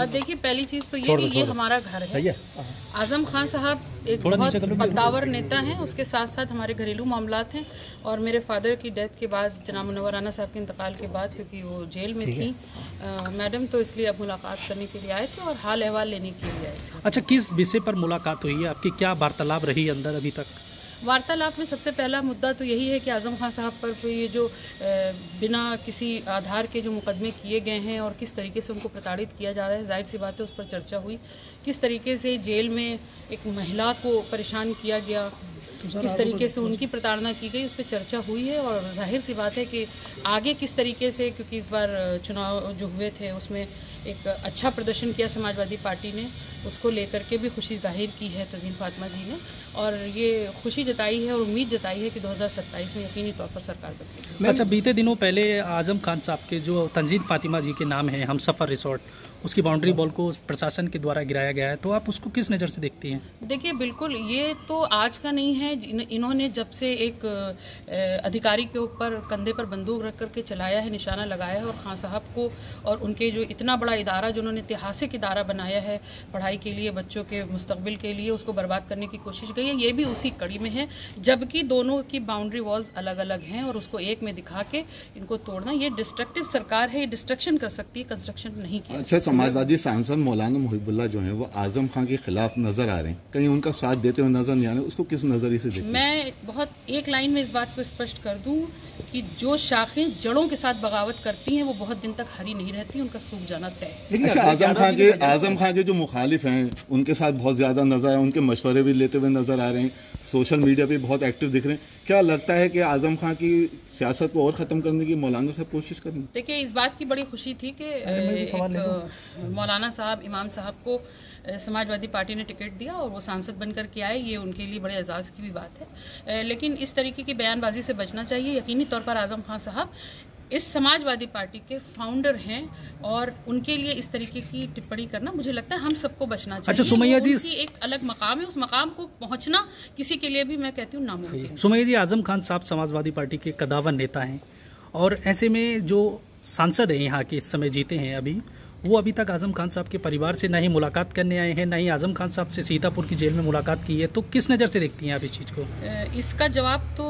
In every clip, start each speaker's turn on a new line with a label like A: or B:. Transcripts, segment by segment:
A: देखिए, पहली चीज़ तो ये कि ये हमारा घर है। आजम खान साहब एक बहुत कद्दावर नेता हैं, उसके साथ साथ हमारे घरेलू मामलात हैं। और मेरे फादर की डेथ के बाद, जनाब मुनव्वर राना साहब के इंतकाल के बाद, क्योंकि वो जेल में थी मैडम, तो इसलिए अब मुलाकात करने के लिए आए थे और हाल अहवाल लेने के लिए आए थे।
B: अच्छा, किस विषय पर मुलाकात हुई है आपकी? क्या वार्तालाप रही अंदर अभी तक?
A: वार्तालाप में सबसे पहला मुद्दा तो यही है कि आजम खान साहब पर ये जो बिना किसी आधार के जो मुकदमे किए गए हैं और किस तरीके से उनको प्रताड़ित किया जा रहा है, जाहिर सी बात है उस पर चर्चा हुई। किस तरीके से जेल में एक महिला को परेशान किया गया, किस तरीके से उनकी प्रताड़ना की गई, उस पर चर्चा हुई है। और जाहिर सी बात है कि आगे किस तरीके से, क्योंकि इस बार चुनाव जो हुए थे उसमें एक अच्छा प्रदर्शन किया समाजवादी पार्टी ने, उसको लेकर के भी खुशी जाहिर की है तज़ीन फातिमा जी ने, और ये खुशी जताई है और उम्मीद जताई है कि 2027 में यकीनी तौर पर सरकार बनेगी।
B: अच्छा, बीते दिनों पहले आजम खान साहब के जो तंजीन फातिमा जी के नाम है हमसफ़र रिसोर्ट, उसकी बाउंड्री वॉल को प्रशासन के द्वारा गिराया गया है, तो आप उसको किस नज़र से देखती हैं?
A: देखिए, बिल्कुल ये तो आज का नहीं है। इन्होंने जब से एक अधिकारी के ऊपर कंधे पर बंदूक रख करके चलाया है, निशाना लगाया है, और खान साहब को और उनके जो इतना बड़ा इदारा जो उन्होंने ऐतिहासिक इदारा बनाया है पढ़ाई के लिए, बच्चों के मुस्तकबिल के लिए, उसको बर्बाद करने की कोशिश गई है। ये भी उसी कड़ी में है, जबकि दोनों की बाउंड्री वॉल्स अलग अलग हैं और उसको एक में दिखा के इनको तोड़ना, ये डिस्ट्रक्टिव सरकार है। ये डिस्ट्रक्शन कर सकती है, कंस्ट्रक्शन नहीं की।
C: अच्छा, समाजवादी सांसद मौलाना मुहिबुल्लाह जो हैं वो आजम खान के खिलाफ नजर आ रहे हैं, कहीं उनका साथ देते हुए नजर नहीं आ रहे, उसको किस नजरिए से देखते हैं?
A: मैं बहुत एक लाइन में इस बात को स्पष्ट कर दूं कि जो शाखें जड़ों के साथ बगावत करती हैं वो बहुत दिन तक हरी नहीं रहती, उनका सूख जाना तय है।
C: अच्छा, आजम खान के जो मुखालिफ हैं उनके साथ बहुत ज्यादा नजर आए, उनके मशवरे भी लेते हुए नजर आ रहे हैं, सोशल मीडिया पे बहुत एक्टिव दिख रहे हैं। क्या लगता है कि आजम खान की सियासत को और ख़त्म करने की मौलाना साहब कोशिश करेंगे?
A: देखिए, इस बात की बड़ी खुशी थी कि मौलाना साहब, इमाम साहब को समाजवादी पार्टी ने टिकट दिया और वो सांसद बनकर के आए, ये उनके लिए बड़े एजाज़ की भी बात है। लेकिन इस तरीके की बयानबाजी से बचना चाहिए। यकीनी तौर पर आजम खान साहब इस समाजवादी पार्टी के फाउंडर हैं और उनके लिए इस तरीके की टिप्पणी करना, मुझे लगता है हम सबको बचना चाहिए।
B: अच्छा, सुमैया जी,
A: एक अलग मकाम है, उस मकाम को पहुंचना किसी के लिए भी, मैं कहती हूँ, नामुमकिन।
B: सुमैया जी, आजम खान साहब समाजवादी पार्टी के कद्दावर नेता हैं और ऐसे में जो सांसद हैं यहाँ के इस समय जीते हैं अभी, वो अभी तक आजम खान साहब के परिवार से ना ही मुलाकात करने आए हैं, ना ही आजम खान साहब से सीतापुर की जेल में मुलाकात की है, तो किस नज़र से देखती हैं आप इस चीज़ को?
A: इसका जवाब तो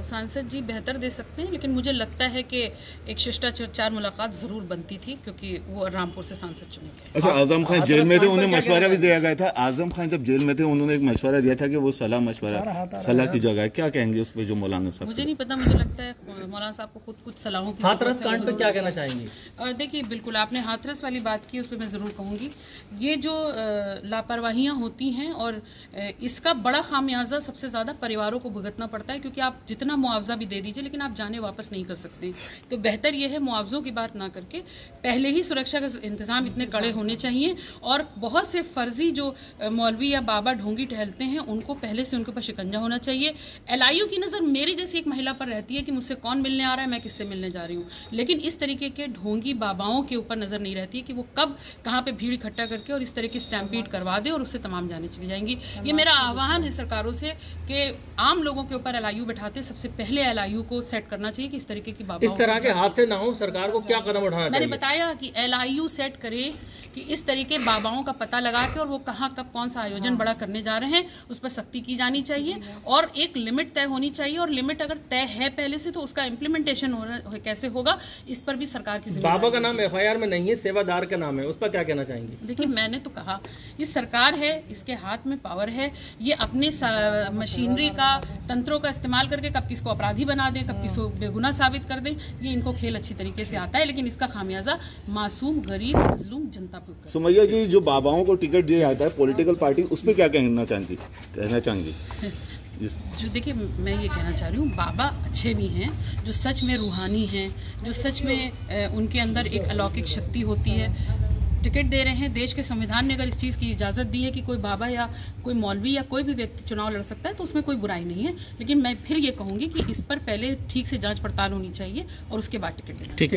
A: सांसद जी बेहतर दे सकते हैं, लेकिन मुझे लगता है कि एक शिष्टाचार मुलाकात ज़रूर बनती थी, क्योंकि वो रामपुर से सांसद चुने थे।
C: अच्छा, आजम खान जेल में थे, उन्हें मशवरा भी दिया गया था। आजम खान जब जेल में थे उन्होंने एक मशवरा दिया था कि वो सलाह की जगह है। क्या कहेंगे उस पर जो मौलाना साहब?
A: मुझे नहीं पता, मुझे लगता है मौलाना साहब को खुद कुछ सलाहों की
D: हाथरस कांड पे क्या कहना चाहेंगे?
A: देखिए, बिल्कुल आपने हाथरस वाली बात की, उस पर मैं ज़रूर कहूँगी। ये जो लापरवाहियाँ होती हैं और इसका बड़ा खामियाजा सबसे ज़्यादा परिवारों को भुगतना पड़ता है, क्योंकि आप जितना मुआवजा भी दे दीजिए लेकिन आप जाने वापस नहीं कर सकते। तो बेहतर यह है मुआवजों की बात ना करके पहले ही सुरक्षा का इंतजाम इतने कड़े होने चाहिए, और बहुत से फर्जी जो मौलवी या बाबा ढोंगी टहलते हैं उनको पहले से उनके ऊपर शिकंजा होना चाहिए। LIU की नज़र मेरी जैसी एक महिला पर रहती है कि मुझसे कौन मिलने आ रहा है, मैं किससे मिलने जा रही हूँ, लेकिन इस तरीके के ढोंगी बाबाओं के ऊपर नज़र नहीं रहती कि वो कब कहाँ पे भीड़ इकट्ठा करके और इस तरह की स्टैम्पीड करवा दे और उससे तमाम जाने चली जाएंगी। ये मेरा आह्वान है सरकारों से कि आम लोगों के ऊपर LIU बैठाते सबसे पहले LIU को सेट करना चाहिए कि इस तरीके की बाबाओं,
D: इस तरह के हादसे ना हो, सरकार को क्या कदम उठाना चाहिए?
A: मैंने बताया कि LIU सेट करे कि इस तरीके बाबाओं का पता लगा के और वो कहाँ कब कौन सा आयोजन बड़ा करने जा रहे हैं उस पर सख्ती की जानी चाहिए, और एक लिमिट तय होनी चाहिए, और लिमिट अगर तय है पहले से तो उसका इम्प्लीमेंटेशन कैसे होगा, इस पर भी सरकार की जिम्मेदारी।
D: बाबा का नाम FIR में नहीं है, सेवादार का नाम है, उस पर क्या कहना चाहेंगे?
A: देखिए, मैंने तो कहा ये सरकार है, इसके हाथ में पावर है, ये अपने मशीनरी का, तंत्रों का इस्तेमाल करके कब किसको अपराधी बना दें, कब किसको बेगुनाह साबित कर दें, ये इनको खेल अच्छी तरीके से आता है, लेकिन इसका खामियाजा मासूम, गरीब, मजलूम जनता पर।
C: सुमैया जी, जो बाबाओं को टिकट दिया जाता है पॉलिटिकल पार्टी, उस पर क्या कहना चाहेंगी?
A: जो देखिए, मैं ये कहना चाह रही हूँ, बाबा अच्छे भी हैं, जो सच में रूहानी हैं, जो सच में उनके अंदर एक अलौकिक शक्ति होती है, टिकट दे रहे हैं। देश के संविधान ने अगर इस चीज़ की इजाज़त दी है कि कोई बाबा या कोई मौलवी या कोई भी व्यक्ति चुनाव लड़ सकता है, तो उसमें कोई बुराई नहीं है, लेकिन मैं फिर ये कहूँगी कि इस पर पहले ठीक से जांच पड़ताल होनी चाहिए और उसके बाद टिकट देना चाहिए।